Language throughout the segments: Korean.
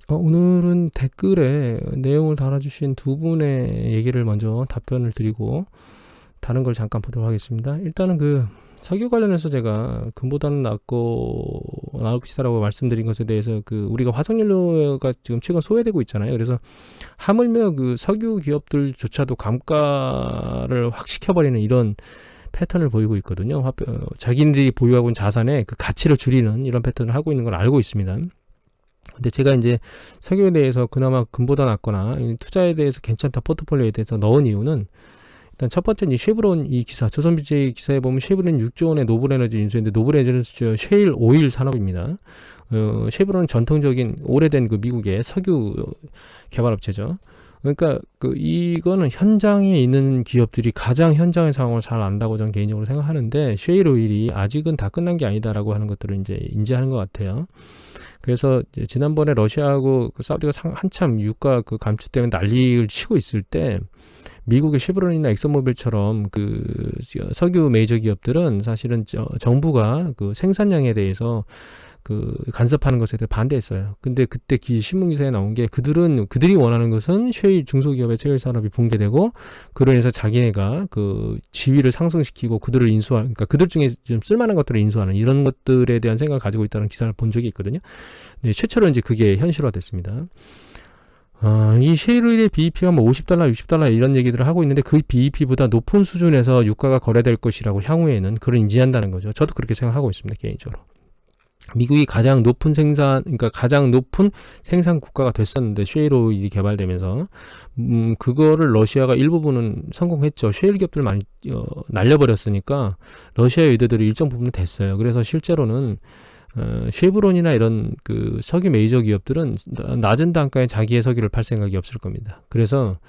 오늘은 댓글에 내용을 달아주신 두 분의 얘기를 먼저 답변을 드리고 다른 걸 잠깐 보도록 하겠습니다. 일단은 석유 관련해서 제가 금보다는 나을 것이다라고 말씀드린 것에 대해서 우리가 화석연료가 지금 최근 소외되고 있잖아요. 그래서 하물며 석유 기업들조차도 감가를 확 시켜버리는 이런 패턴을 보이고 있거든요. 자기들이 보유하고 있는 자산의 가치를 줄이는 이런 패턴을 하고 있는 걸 알고 있습니다. 근데 제가 이제 석유에 대해서 그나마 금보다 낫거나 투자에 대해서 괜찮다 포트폴리오에 대해서 넣은 이유는 일단 첫 번째는 이 쉐브론 이 기사, 조선비제 기사에 보면 쉐브론 6조 원의 노블에너지 인수했는데 노블에너지는 셰일 오일 산업입니다. 쉐브론은 전통적인 오래된 미국의 석유 개발업체죠. 그러니까 이거는 현장에 있는 기업들이 가장 현장의 상황을 잘 안다고 저는 개인적으로 생각하는데 셰일 오일이 아직은 다 끝난 게 아니다라고 하는 것들을 이제 인지하는 것 같아요. 그래서 지난번에 러시아하고 사우디가 한참 유가 감축 때문에 난리를 치고 있을 때 미국의 쉐브론이나 엑슨모빌처럼 석유 메이저 기업들은 사실은 정부가 생산량에 대해서 간섭하는 것에 대해 반대했어요. 근데 그때 신문 기사에 나온 게 그들이 원하는 것은 중소기업의 셰일 산업이 붕괴되고 그로 인해서 자기네가 지위를 상승시키고 그러니까 그들 중에 좀 쓸만한 것들을 인수하는 이런 것들에 대한 생각을 가지고 있다는 기사를 본 적이 있거든요. 네, 최초로 이제 그게 현실화됐습니다. 이 셰일오일의 BEP가 $50, $60 이런 얘기들을 하고 있는데 그 BEP보다 높은 수준에서 유가가 거래될 것이라고 향후에는 그걸 인지한다는 거죠. 저도 그렇게 생각하고 있습니다, 개인적으로. 미국이 가장 높은 생산 국가가 됐었는데 셰일오일이 개발되면서 그거를 러시아가 일부분은 성공했죠. 셰일 기업들 많이 날려버렸으니까 러시아의 의도대로 일정 부분은 됐어요. 그래서 실제로는 쉐브론이나 이런 석유 메이저 기업들은 낮은 단가에 자기의 석유를 팔 생각이 없을 겁니다. 그래서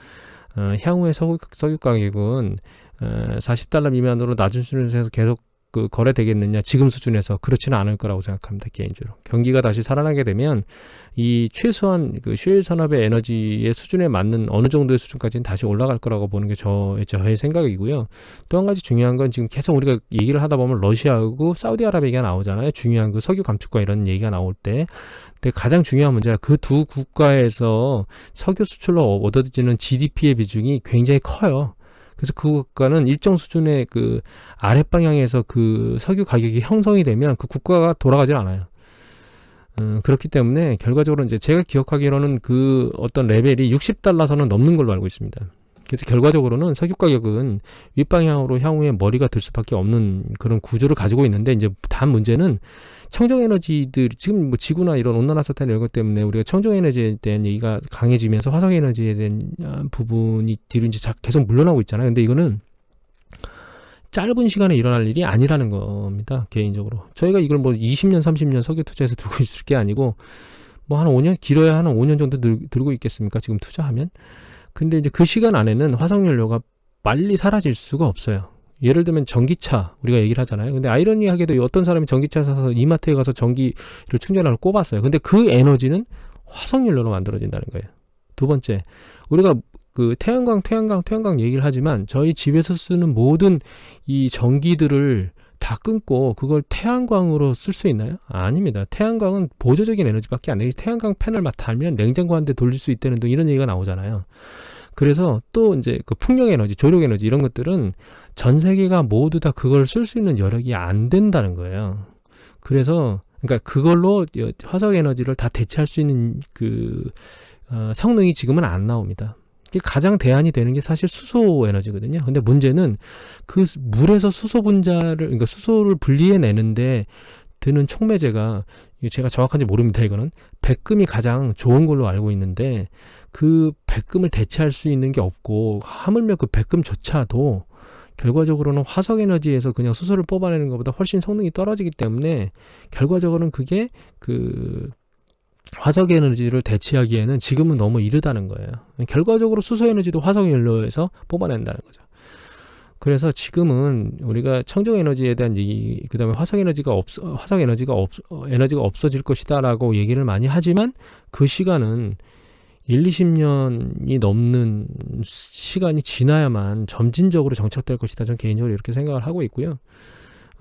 향후에 석유 가격은 $40 미만으로 낮은 수준에서 계속 거래되겠느냐, 지금 수준에서 그렇지는 않을 거라고 생각합니다, 개인적으로. 경기가 다시 살아나게 되면 이 최소한 셰일 산업의 에너지의 수준에 맞는 어느 정도의 수준까지는 다시 올라갈 거라고 보는 게 저의 생각이고요. 또 한 가지 중요한 건 지금 계속 우리가 얘기를 하다 보면 러시아하고 사우디아라비아 얘기가 나오잖아요. 중요한 석유 감축과 이런 얘기가 나올 때. 근데 가장 중요한 문제가 그 두 국가에서 석유 수출로 얻어지는 GDP의 비중이 굉장히 커요. 그래서 그 국가는 일정 수준의 아랫방향에서 석유 가격이 형성이 되면 그 국가가 돌아가질 않아요. 그렇기 때문에 결과적으로 이제 제가 기억하기로는 어떤 레벨이 $60선은 넘는 걸로 알고 있습니다. 그래서 결과적으로는 석유 가격은 윗방향으로 향후에 머리가 들 수밖에 없는 그런 구조를 가지고 있는데 이제 단 문제는 청정에너지들 지금 지구나 이런 온난화 사태 이런 것 때문에 우리가 청정에너지에 대한 얘기가 강해지면서 화석에너지에 대한 부분이 뒤로 이제 계속 물러나고 있잖아요. 근데 이거는 짧은 시간에 일어날 일이 아니라는 겁니다. 개인적으로 저희가 이걸 20년 30년 석유 투자해서 두고 있을 게 아니고 한 5년 길어야 한 5년 정도 들고 있겠습니까? 지금 투자하면. 근데 이제 그 시간 안에는 화석연료가 빨리 사라질 수가 없어요. 예를 들면 전기차 우리가 얘기를 하잖아요. 근데 아이러니하게도 어떤 사람이 전기차 사서 이마트에 가서 전기를 충전하러 꼽았어요. 근데 그 에너지는 화석연료로 만들어진다는 거예요. 두 번째, 우리가 태양광 얘기를 하지만 저희 집에서 쓰는 모든 이 전기들을 다 끊고 그걸 태양광으로 쓸 수 있나요? 아닙니다. 태양광은 보조적인 에너지밖에 안 돼요. 태양광 패널만 달면 냉장고 한 대 돌릴 수 있다는 등 이런 얘기가 나오잖아요. 그래서 또 이제 풍력 에너지, 조력 에너지 이런 것들은 전 세계가 모두 다 그걸 쓸 수 있는 여력이 안 된다는 거예요. 그래서 그러니까 그걸로 화석 에너지를 다 대체할 수 있는 성능이 지금은 안 나옵니다. 가장 대안이 되는 게 사실 수소 에너지거든요. 근데 문제는 물에서 수소 분자를, 그러니까 수소를 분리해내는데 드는 촉매제가, 제가 정확한지 모릅니다. 이거는 백금이 가장 좋은 걸로 알고 있는데 그 백금을 대체할 수 있는 게 없고 하물며 그 백금조차도 결과적으로는 화석 에너지에서 그냥 수소를 뽑아내는 것보다 훨씬 성능이 떨어지기 때문에 결과적으로는 그게 화석 에너지를 대체하기에는 지금은 너무 이르다는 거예요. 결과적으로 수소 에너지도 화석 연료에서 뽑아낸다는 거죠. 그래서 지금은 우리가 청정 에너지에 대한 얘기, 그다음에 에너지가 없어질 것이다라고 얘기를 많이 하지만 그 시간은 20년이 넘는 시간이 지나야만 점진적으로 정착될 것이다. 저는 개인적으로 이렇게 생각을 하고 있고요.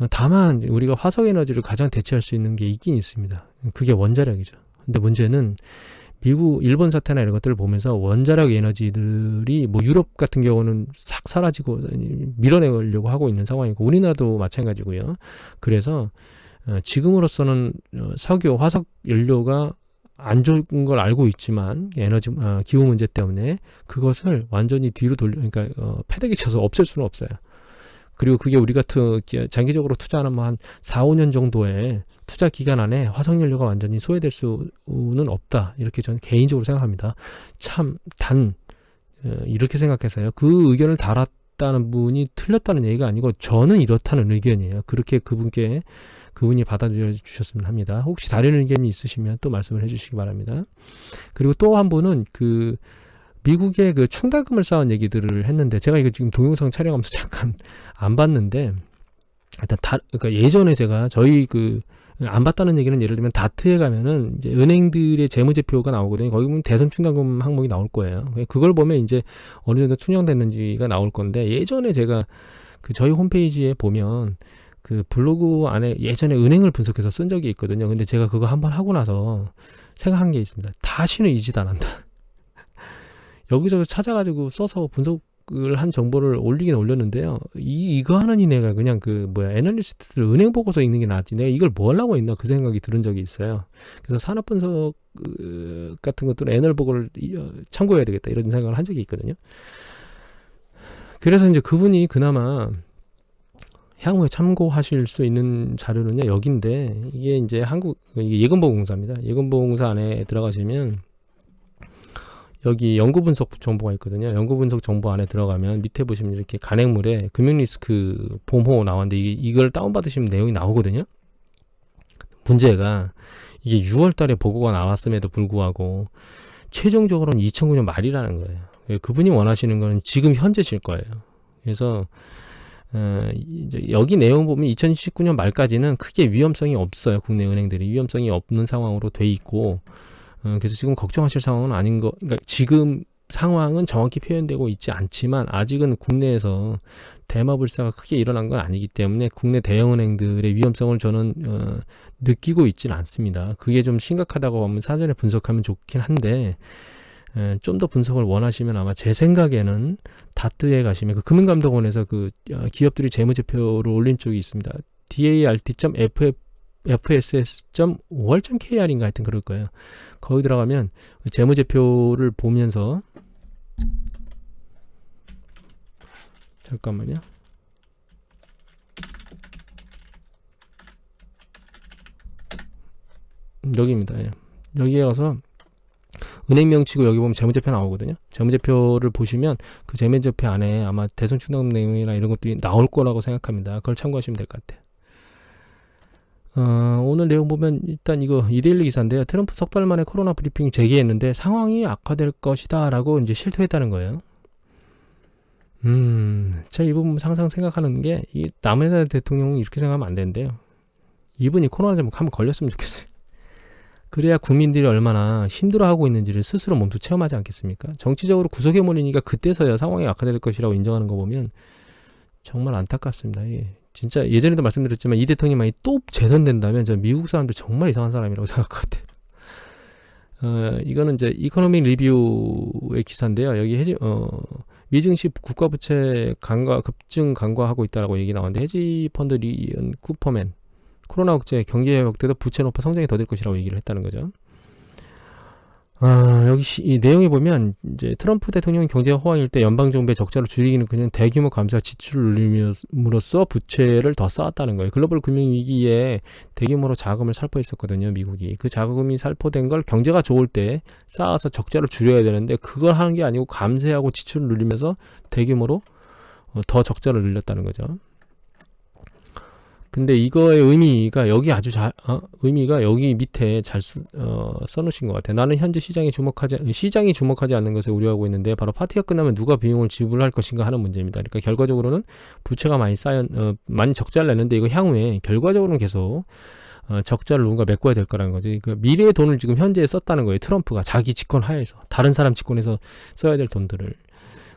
다만 우리가 화석 에너지를 가장 대체할 수 있는 게 있긴 있습니다. 그게 원자력이죠. 근데 문제는 미국, 일본 사태나 이런 것들을 보면서 원자력 에너지들이 뭐 유럽 같은 경우는 싹 사라지고 밀어내려고 하고 있는 상황이고 우리나라도 마찬가지고요. 그래서 지금으로서는 석유, 화석 연료가 안 좋은 걸 알고 있지만 에너지 기후 문제 때문에 그것을 완전히 뒤로 그러니까 패대기 쳐서 없앨 수는 없어요. 그리고 그게 우리 같은 장기적으로 투자하는 뭐 한 4, 5년 정도의 투자 기간 안에 화석연료가 완전히 소외될 수는 없다. 이렇게 저는 개인적으로 생각합니다. 참 이렇게 생각해서요. 그 의견을 달았다는 분이 틀렸다는 얘기가 아니고 저는 이렇다는 의견이에요. 그렇게 그분이 받아들여 주셨으면 합니다. 혹시 다른 의견이 있으시면 또 말씀을 해주시기 바랍니다. 그리고 또 한 분은 미국의 그 충당금을 쌓은 얘기들을 했는데 제가 이거 지금 동영상 촬영하면서 잠깐 안 봤는데 일단 그러니까 예전에 제가 저희 안 봤다는 얘기는 예를 들면 다트에 가면은 이제 은행들의 재무제표가 나오거든요. 거기 보면 대선 충당금 항목이 나올 거예요. 그걸 보면 이제 어느 정도 충당됐는지가 나올 건데 예전에 제가 저희 홈페이지에 보면 블로그 안에 예전에 은행을 분석해서 쓴 적이 있거든요. 근데 제가 그거 한번 하고 나서 생각한 게 있습니다. 다시는 이 짓 안 한다. 여기저기 찾아가지고 써서 분석을 한 정보를 올리긴 올렸는데요. 이거 하느니 내가 그냥 애널리스트들 은행 보고서 읽는 게 낫지. 내가 이걸 뭐 하려고 했나 그 생각이 들은 적이 있어요. 그래서 산업 분석 같은 것들은 애널 보고를 참고해야 되겠다 이런 생각을 한 적이 있거든요. 그래서 이제 그분이 그나마 향후에 참고하실 수 있는 자료는요 여기인데 이게 이제 이게 예금보험공사입니다. 예금보험공사 안에 들어가시면 여기 연구분석 정보가 있거든요. 연구분석 정보 안에 들어가면 밑에 보시면 이렇게 간행물에 금융리스크 보호 나왔는데 이걸 다운받으시면 내용이 나오거든요. 문제가 이게 6월 달에 보고가 나왔음에도 불구하고 최종적으로는 2009년 말이라는 거예요. 그분이 원하시는 거는 지금 현재실 거예요. 그래서 이제 여기 내용 보면 2019년 말까지는 크게 위험성이 없어요. 국내 은행들이 위험성이 없는 상황으로 돼 있고 그래서 지금 걱정하실 상황은 아닌 그러니까 지금 상황은 정확히 표현되고 있지 않지만 아직은 국내에서 대마불사가 크게 일어난 건 아니기 때문에 국내 대형은행들의 위험성을 저는 느끼고 있지는 않습니다. 그게 좀 심각하다고 하면 사전에 분석하면 좋긴 한데 좀 더 분석을 원하시면 아마 제 생각에는 다트에 가시면 금융감독원에서 기업들이 재무제표를 올린 쪽이 있습니다. dart.fss.5월.kr인가 하여튼 그럴 거예요. 거기 들어가면 재무제표를 보면서 잠깐만요. 여기입니다. 예. 여기에 가서 은행명 치고 여기 보면 재무제표 나오거든요. 재무제표를 보시면 그 재무제표 안에 아마 대선 충당 내용이나 이런 것들이 나올 거라고 생각합니다. 그걸 참고하시면 될 것 같아요. 오늘 내용 보면 일단 이거 이데일리 기사인데요. 트럼프 석 달 만에 코로나 브리핑 재개했는데 상황이 악화될 것이다 라고 이제 실토했다는 거예요. 제가 이 부분 항상 생각하는 게 이 남의 대통령은 이렇게 생각하면 안 되는데요. 이분이 코로나 좀 한번 걸렸으면 좋겠어요. 그래야 국민들이 얼마나 힘들어하고 있는지를 스스로 몸소 체험하지 않겠습니까? 정치적으로 구속에 몰리니까 그때서야 상황이 악화될 것이라고 인정하는 거 보면 정말 안타깝습니다. 예. 진짜 예전에도 말씀드렸지만 이 대통령이 또 재선된다면 저 미국 사람들 정말 이상한 사람이라고 생각할 것 같아요. 이거는 이제 이코노믹 리뷰의 기사인데요. 여기 미증시 국가부채 급증 간과하고 있다라고 얘기 나왔는데 헤지펀드 리언 쿠퍼맨 코로나 억제 경제 회복 때도 부채 높아 성장이 더딜 것이라고 얘기를 했다는 거죠. 여기 이 내용에 보면 이제 트럼프 대통령이 경제 호황일 때 연방 정부의 적자를 줄이기는 그냥 대규모 감사 지출을 늘림으로써 부채를 더 쌓았다는 거예요. 글로벌 금융 위기에 대규모로 자금을 살포했었거든요, 미국이. 그 자금이 살포된 걸 경제가 좋을 때 쌓아서 적자를 줄여야 되는데 그걸 하는 게 아니고 감세하고 지출을 늘리면서 대규모로 더 적자를 늘렸다는 거죠. 근데 이거의 의미가 여기 의미가 여기 밑에 잘 써놓으신 것 같아요. 나는 현재 시장이 주목하지 않는 것에 우려하고 있는데 바로 파티가 끝나면 누가 비용을 지불할 것인가 하는 문제입니다. 그러니까 결과적으로는 부채가 많이 적자를 내는데 이거 향후에 결과적으로는 계속 적자를 누군가 메꿔야 될 거라는 거지. 그 미래의 돈을 지금 현재에 썼다는 거예요. 트럼프가 자기 집권 하에서 다른 사람 집권에서 써야 될 돈들을.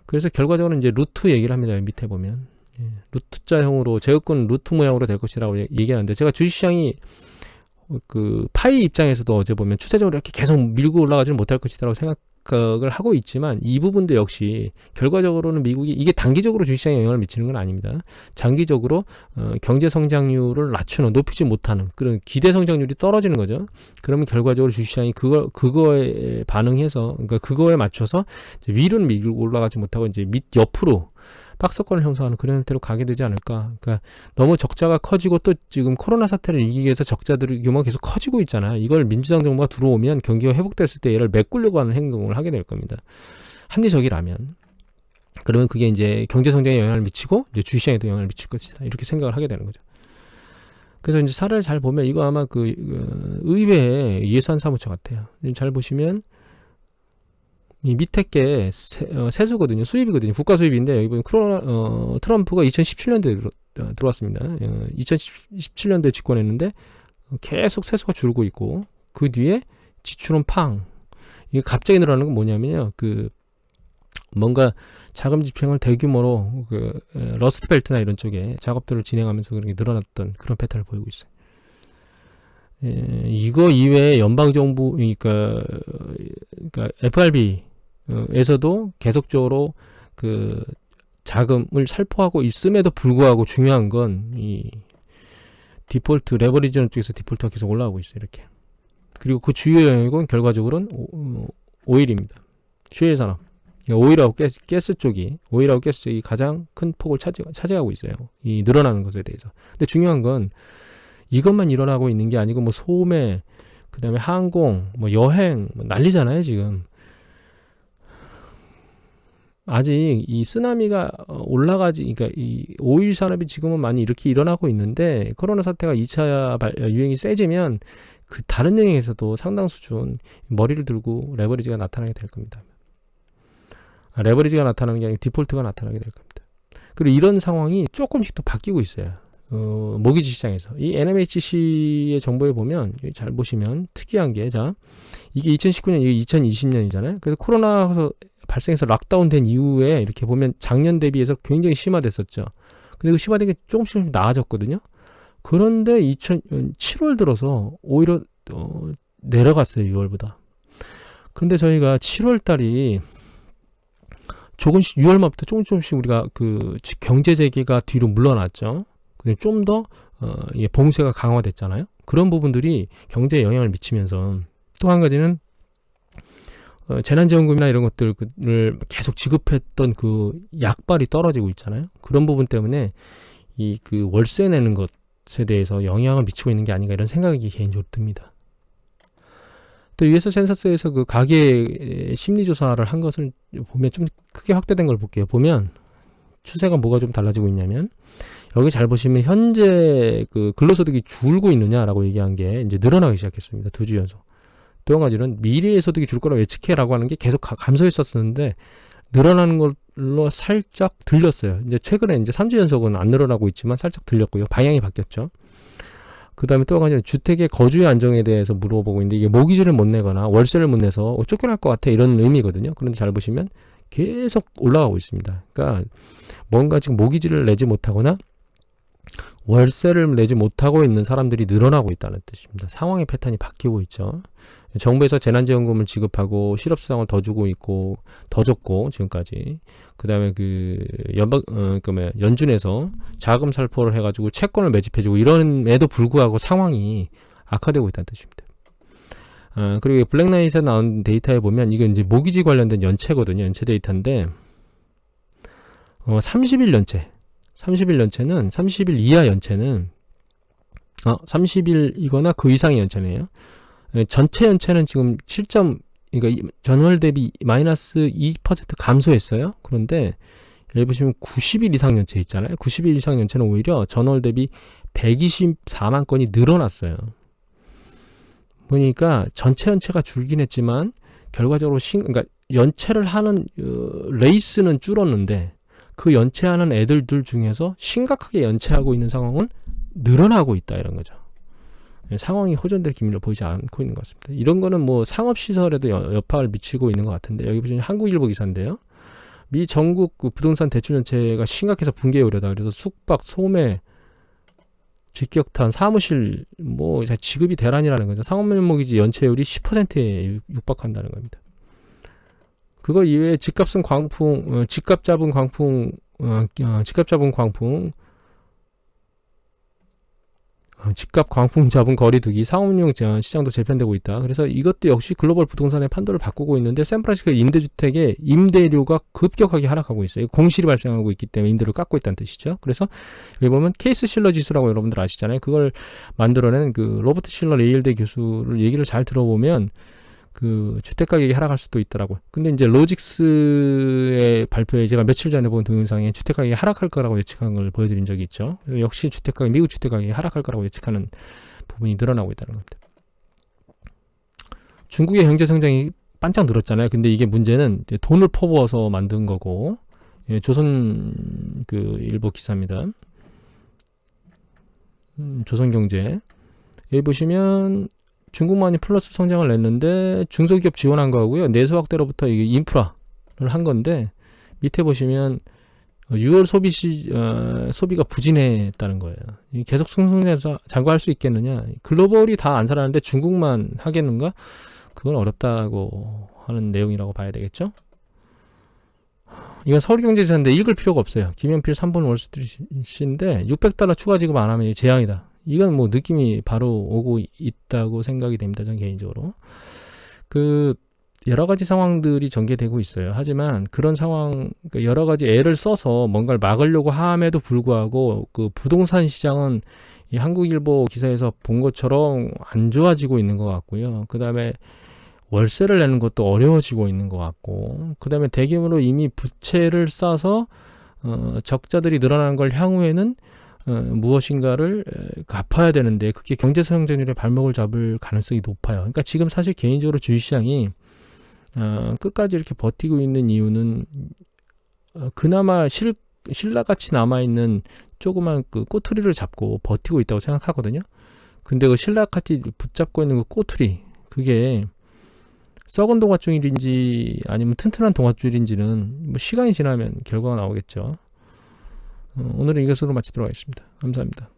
그래서 결과적으로 이제 루트 얘기를 합니다. 밑에 보면. 루트자형으로 제어권 루트 모양으로 될 것이라고 얘기하는데 제가 주식시장이 그 파이 입장에서도 어제 보면 추세적으로 이렇게 계속 밀고 올라가지는 못할 것이라고 생각을 하고 있지만 이 부분도 역시 결과적으로는 미국이 이게 단기적으로 주식시장에 영향을 미치는 건 아닙니다. 장기적으로 경제 성장률을 높이지 못하는 그런 기대 성장률이 떨어지는 거죠. 그러면 결과적으로 주식시장이 그거에 반응해서 그러니까 그거에 맞춰서 이제 위로는 밀고 올라가지 못하고 이제 밑 옆으로 박스권을 형성하는 그런 형태로 가게 되지 않을까. 그러니까 너무 적자가 커지고 또 지금 코로나 사태를 이기기 위해서 적자들의 규모가 계속 커지고 있잖아요. 이걸 민주당 정부가 들어오면 경기가 회복됐을 때 얘를 메꾸려고 하는 행동을 하게 될 겁니다. 합리적이라면. 그러면 그게 이제 경제 성장에 영향을 미치고 이제 주식시장에도 영향을 미칠 것이다. 이렇게 생각을 하게 되는 거죠. 그래서 이제 사례를 잘 보면 이거 아마 그 의회 예산사무처 같아요. 잘 보시면 이 밑에 게 세수거든요. 수입이거든요. 국가 수입인데 여기 보면 트럼프가 2017년도에 들어왔습니다. 2017년도에 집권했는데 계속 세수가 줄고 있고 그 뒤에 지출은 팡. 이게 갑자기 늘어나는 건 뭐냐면요. 그 뭔가 자금 집행을 대규모로 그 러스트벨트나 이런 쪽에 작업들을 진행하면서 그렇게 늘어났던 그런 패턴을 보이고 있어요. 이거 이외에 연방정부 그러니까 FRB에서도 계속적으로 그 자금을 살포하고 있음에도 불구하고 중요한 건 이 디폴트 레버리지는 쪽에서 디폴트가 계속 올라가고 있어요. 이렇게. 그리고 그 주요 영역은 결과적으로는 오일입니다. 슈엘 산업. 오일하고 가스 쪽이 가장 큰 폭을 차지하고 있어요. 이 늘어나는 것에 대해서. 근데 중요한 건 이것만 일어나고 있는 게 아니고 뭐 소매, 그다음에 항공, 뭐 여행 뭐 난리잖아요, 지금. 아직 이 쓰나미가 그러니까 이 오일 산업이 지금은 많이 이렇게 일어나고 있는데 코로나 사태가 2차 유행이 세지면 그 다른 영역에서도 상당 수준 머리를 들고 레버리지가 나타나게 될 겁니다. 레버리지가 나타나는 게 아니고 디폴트가 나타나게 될 겁니다. 그리고 이런 상황이 조금씩 또 바뀌고 있어요. 모기지 시장에서. 이 NMHC의 정보에 보면 잘 보시면 특이한 게 이게 2019년, 이게 2020년이잖아요. 그래서 코로나 발생해서 락다운 된 이후에 이렇게 보면 작년 대비해서 굉장히 심화됐었죠. 근데 그 심화된 게 조금씩 나아졌거든요. 그런데 7월 들어서 오히려 내려갔어요. 6월보다. 근데 저희가 7월 달이 조금씩 6월 말부터 조금씩 우리가 그 경제 재개가 뒤로 물러났죠. 근데 좀 더 봉쇄가 강화됐잖아요. 그런 부분들이 경제에 영향을 미치면서 또 한 가지는 재난지원금이나 이런 것들을 계속 지급했던 그 약발이 떨어지고 있잖아요. 그런 부분 때문에 이 그 월세 내는 것에 대해서 영향을 미치고 있는 게 아닌가 이런 생각이 개인적으로 듭니다. 또 US 센서스에서 그 가계 심리조사를 한 것을 보면 좀 크게 확대된 걸 볼게요. 보면 추세가 뭐가 좀 달라지고 있냐면 여기 잘 보시면 현재 그 근로소득이 줄고 있느냐라고 얘기한 게 이제 늘어나기 시작했습니다. 2주 연속. 또 한 가지는 미래의 소득이 줄 거라고 예측해라고 하는 게 계속 감소했었는데 늘어나는 걸로 살짝 들렸어요. 이제 최근에 이제 3주 연속은 안 늘어나고 있지만 살짝 들렸고요. 방향이 바뀌었죠. 그 다음에 또 한 가지는 주택의 거주의 안정에 대해서 물어보고 있는데 이게 모기지를 못 내거나 월세를 못 내서 쫓겨날 것 같아 이런 의미거든요. 그런데 잘 보시면 계속 올라가고 있습니다. 그러니까 뭔가 지금 모기지를 내지 못하거나 월세를 내지 못하고 있는 사람들이 늘어나고 있다는 뜻입니다. 상황의 패턴이 바뀌고 있죠. 정부에서 재난지원금을 지급하고 실업수당을 더 주고 있고 더 줬고 지금까지 그 다음에 그 연준에서 자금 살포를 해가지고 채권을 매집해주고 이런에도 불구하고 상황이 악화되고 있다는 뜻입니다. 그리고 블랙나잇에 나온 데이터에 보면 이건 이제 모기지 관련된 연체거든요. 연체 데이터인데 30일 연체는 30일 이하 연체는 30일이거나 그 이상의 연체네요. 전체 연체는 지금 그러니까 전월 대비 마이너스 2% 감소했어요. 그런데 여기 보시면 90일 이상 연체 있잖아요. 90일 이상 연체는 오히려 전월 대비 124만 건이 늘어났어요. 보니까 전체 연체가 줄긴 했지만 결과적으로 그러니까 연체를 하는 레이스는 줄었는데 그 연체하는 애들들 중에서 심각하게 연체하고 있는 상황은 늘어나고 있다 이런 거죠. 상황이 호전될 기미를 보이지 않고 있는 것 같습니다. 이런 거는 뭐 상업시설에도 여파를 미치고 있는 것 같은데 여기 보시면 한국일보 기사인데요. 미 전국 그 부동산 대출 연체가 심각해서 붕괴에 우려다. 그래서 숙박, 소매, 직격탄, 사무실 뭐 지급이 대란이라는 거죠. 상업면목이지 연체율이 10%에 육박한다는 겁니다. 그거 이외에 집값 잡은 광풍, 집값 광풍 잡은 거리두기, 상업용 시장도 재편되고 있다. 그래서 이것도 역시 글로벌 부동산의 판도를 바꾸고 있는데 샌프란시스코 임대주택의 임대료가 급격하게 하락하고 있어요. 공실이 발생하고 있기 때문에 임대료를 깎고 있다는 뜻이죠. 그래서 여기 보면 케이스 실러 지수라고 여러분들 아시잖아요. 그걸 만들어낸 그 로버트 실러 예일대 교수를 얘기를 잘 들어보면 그 주택가격이 하락할 수도 있더라고요. 근데 이제 로직스의 발표에 제가 며칠 전에 본 동영상에 주택가격이 하락할 거라고 예측한 걸 보여드린 적이 있죠. 역시 미국 주택가격이 하락할 거라고 예측하는 부분이 늘어나고 있다는 겁니다. 중국의 경제 성장이 반짝 늘었잖아요. 근데 이게 문제는 이제 돈을 퍼부어서 만든 거고, 예, 조선 그 일보 기사입니다. 조선경제. 여기 보시면 중국만이 플러스 성장을 냈는데 중소기업 지원한 거고요. 내수 확대로부터 이게 인프라를 한 건데 밑에 보시면 6월 소비가 부진했다는 거예요. 계속 승승장구해서 장구할 수 있겠느냐? 글로벌이 다 안 살았는데 중국만 하겠는가? 그건 어렵다고 하는 내용이라고 봐야 되겠죠? 이건 서울경제지사인데 읽을 필요가 없어요. 김연필 3번 월스트리트인데 $600 추가 지급 안 하면 재앙이다. 이건 뭐 느낌이 바로 오고 있다고 생각이 됩니다. 전 개인적으로. 그 여러 가지 상황들이 전개되고 있어요. 하지만 그런 상황, 여러 가지 애를 써서 뭔가를 막으려고 함에도 불구하고 그 부동산 시장은 이 한국일보 기사에서 본 것처럼 안 좋아지고 있는 것 같고요. 그 다음에 월세를 내는 것도 어려워지고 있는 것 같고, 그 다음에 대규모로 이미 부채를 싸서 적자들이 늘어나는 걸 향후에는 무엇인가를 갚아야 되는데 그게 경제 성장률의 발목을 잡을 가능성이 높아요. 그러니까 지금 사실 개인적으로 주식시장이 끝까지 이렇게 버티고 있는 이유는 그나마 신라같이 남아있는 조그만 그 꼬투리를 잡고 버티고 있다고 생각하거든요. 근데 그 신라같이 붙잡고 있는 그 꼬투리, 그게 썩은 동아줄인지 아니면 튼튼한 동아줄인지는 뭐 시간이 지나면 결과가 나오겠죠. 오늘은 이것으로 마치도록 하겠습니다. 감사합니다.